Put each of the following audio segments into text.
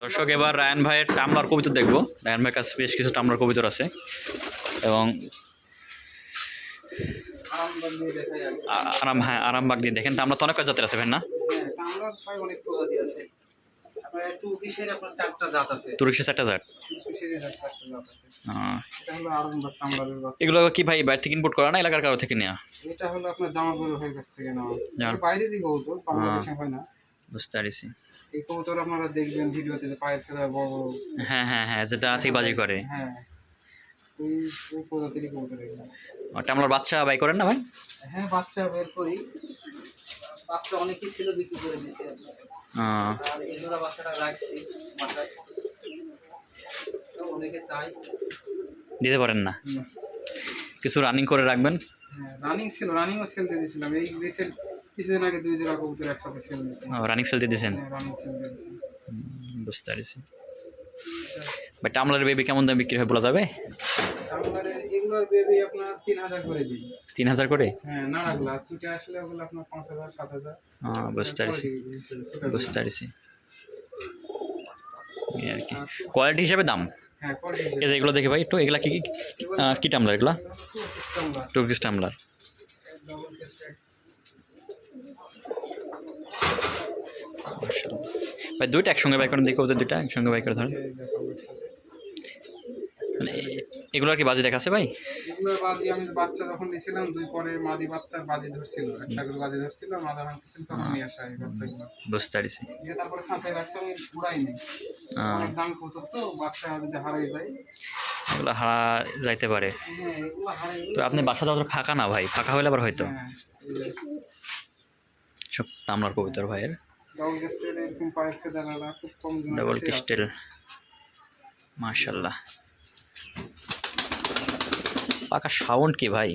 দর্শক এবার রায়ান ভাইয়ের টামলার কবিতর দেখবো। রায়ান ভাইয়ের কাছে বেশ কিছু টামলার কবিতর আছে এবং আরামবাগ দিয়ে দেখেন। টামলা তো অনেক জাতের আছে ভাই না? তুরস্কের 4টা জাত। এগুলো কি ভাই বাইরে থেকে ইম্পোর্ট করা না এলাকার কারো থেকে নেওয়া? এটা হলো আপনার জামালপুরের ভাইয়ের কাছ থেকে নেওয়া, বাইরে থেকে কবুতর, বাংলাদেশে হয় না। বুঝতে পারছি। এই কবুতর আপনারা দেখবেন ভিডিওতে যে পায়ের ফেলা বড় বড়। হ্যাঁ হ্যাঁ হ্যাঁ, যেটা থেকে বাজি করে। হ্যাঁ, ওই প্রজাতিরই কবুতর এগুলো। টামলার বাচ্চা বাই করেন না ভাই? হ্যাঁ, বাচ্চা বের করি। বাচ্চা অনেকই ছিল, বিক্রি করে দিয়েছি। আর এই জোড়া বাচ্চাটা রাখছি বাসায়, অনেকে চাই, দিতে পারেন না? কিছু রানিং করে রাখবেন। হ্যাঁ, রানিং ছিল, রানিংও সেল দিয়ে দিয়েছিলাম। এই রিসেন্ট কিছুদিন আগে 2 জোড়া কবুতর একসাথে সেল দিয়েছি। রানিং সেল দিয়ে দিয়েছেন? রানিং সেল দিয়েছি। বুঝতে পারছি ভাই। টামলার বেবি কেমন দাম বিক্রি হয় বলা যাবে? টামলারের এগুলোর বেবি আপনার 3000 করে দিই। 3000 করে? হ্যাঁ, নাড়াগুলা ছুটে আসলে ওগুলো আপনার 5000 7000। বুঝতে পারছি বুঝতে পারছি। এই আর কি কোয়ালিটি হিসাবে দাম। হ্যাঁ, কোয়ালিটি এই যে এগুলো দেখে ভাই একটু, এগুলা কি কি টামলার? এগুলা তুর্কিশ টামলার। ভাই দুইটা একসঙ্গে বাই করেন, দেখো ওদের দুইটা একসঙ্গে বাই করে ধরেন। মানে এগুলোর কি বাজি দেখা আছে ভাই? এগুলোর বাজি আমি বাচ্চা যখন দিয়েছিলাম, 2 পরে মাদি বাচ্চার বাজি ধরছিল, একটা করে বাজি ধরছিল, মাদা ভাঙতেছিল, তখন নিয়ে আসা এই বাচ্চাগুলো। বুঝতে পারছি। তারপরে খাঁচায় রাখছি, আমি উড়াই নেই। অনেক দাম কত তো, বাচ্চা যদি হারাই যায় এগুলো হারা যাইতে পারে। হ্যাঁ, এগুলো হারাই। তো আপনি বাসা যত ফাঁকা না ভাই, ফাঁকা হলে আবার হয়তো সব টামলার কবিতর ভাইয়ের। ডাবল ক্রিস্টেল এরকম পায়ের ফেদারালা খুব কম দামে। ডাবল ক্রিস্টেল মাশাআল্লাহ। পাকা সাউন্ড কি ভাই,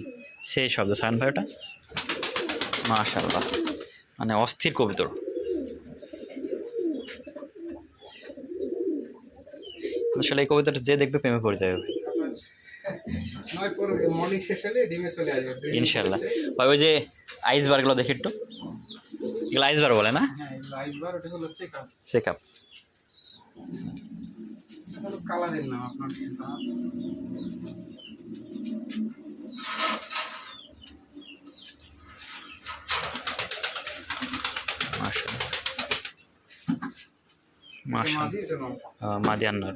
সেই শব্দ সাউন্ড ভাই ওটা মাশাআল্লাহ, মানে অস্থির কবিতর। আসলে এই কবিতাটা যে দেখবে প্রেমে পড়ে যাবে ভাই। মর্নিং শেষ হলে ডিমে চলে আসবে ইনশাআল্লাহ ভাই। ওই যে আইসবারগুলো দেখে একটু, এগুলো আইসবার বলে না? হ্যাঁ, এগুলো আইসবার, ওটা হলো চেকআপ। চেকআপ হলো কালারের নাম আপনার। মাদিয়ান্নার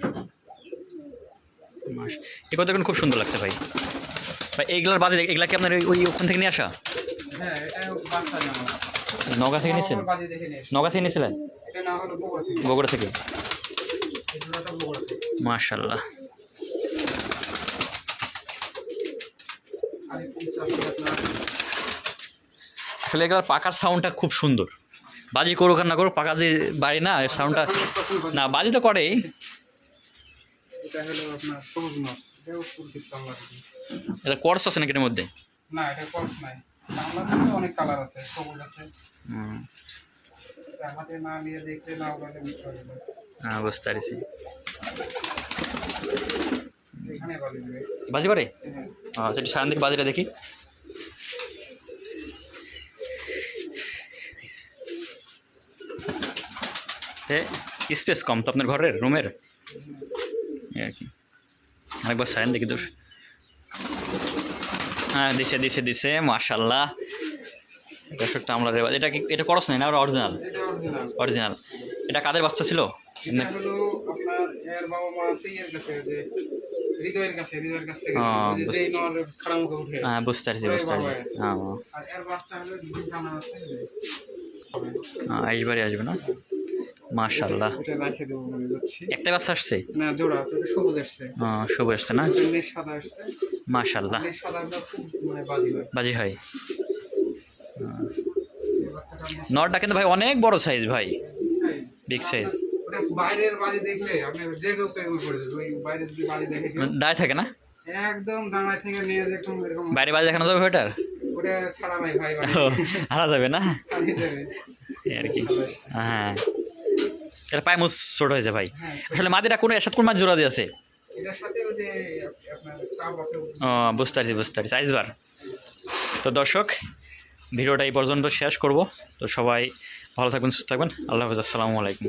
এই কথা খুব সুন্দর লাগছে ভাই। ভাই এইগুলার বাদে এগুলা কি আপনার ওই ওখান থেকে নিয়ে আসা? হ্যাঁ, এটা বাচ্চা নেওয়া। নগা থেকে নিয়েছেন? নগা থেকে নিয়েছিলেন? এটা না হলো বগুড়া থেকে। এগুলোটা বগুড়া থেকে। মাশাআল্লাহ। আসলে এগুলোর পাকার সাউন্ডটা খুব সুন্দর। বাজি করুক আর না করুক, পাকা যে বাড়ি না সাউন্ডটা, না বাজি তো করেই। এটা হলো আপনার সবুজ নট, এটাও তুর্কিশ টামলা। এটা কোর্স আছে নাকি এর মধ্যে? না, এটা কোর্স নাই। টামলাতে অনেক কালার আছে, সবুজ আছে। হাতে না নিয়ে দেখতে না বলে বুঝতে পারবে। হ্যাঁ, বুঝতে পারছি। এখানে বাজি করে? সেটা সারান দিকে বাজিটা দেখি। স্পেস কম তো আপনার ঘরের রুমের আর কি। আরেকবার সাইন দেখি দোষ। হ্যাঁ, দিছে দিছে দিছে মাশাআল্লাহ। এটা একটা আমরা এটা কি এটা করস নাই না? অরিজিনাল? অরিজিনাল। এটা কাদের বাচ্চা ছিল? এটা হলো আপনার এর বাবা মা আছে এর কাছে, যে হৃদয়ের কাছে, হৃদয়ের কাছ থেকে যে যেই নর খাড়ামুখে উঠে। হ্যাঁ, বুঝতে পারছি বুঝতে পারছি। হ্যাঁ, আর এর বাচ্চা হলো দুটো কানা আছে। আইসবারই আসবে না? মাশাআল্লাহ। এটা রেখে দেব মনে হচ্ছে। একটা বাচ্চা আসছে না, জোড়া আছে, এটা সবুজ আসছে। সবুজ আসছে না? লেজ সাদা আসছে। মাশাআল্লাহ। লেজ সাদাটা খুব মানে বাজি হয়। বাজি হয়। নরটা কিন্তু ভাই অনেক বড় সাইজ ভাই, বিগ সাইজ। ওটা বাইরের বাজি দেখলে আপনি যে কেউ প্রেমে পড়ে যাবে। ওই বাইরে যদি বাজি দেখে দায় থাকে না একদম দাঁড়ায় থেকে নিয়ে দেখুন এরকম বাইরে বাজি দেখানো যাবে ওটার? ওটা ছাড়া ভাই ভাই হারা যাবে না যাবে আর কি। হ্যাঁ, এটা পায়ে মুস ছোট হয়েছে ভাই। আসলে মাদিরা কোনো এর সাথে কোন মাছ জোড়া দিয়ে আছে? এটার সাথে ওই যে আপনার কাপ আছে। বুঝতে পারছি বুঝতে পারছি, আইসবার। তো দর্শক ভিডিওটা এই পর্যন্ত শেষ করব। তো সবাই ভালো থাকবেন, সুস্থ থাকবেন। আল্লাহ হাফেজ, আসসালামু আলাইকুম।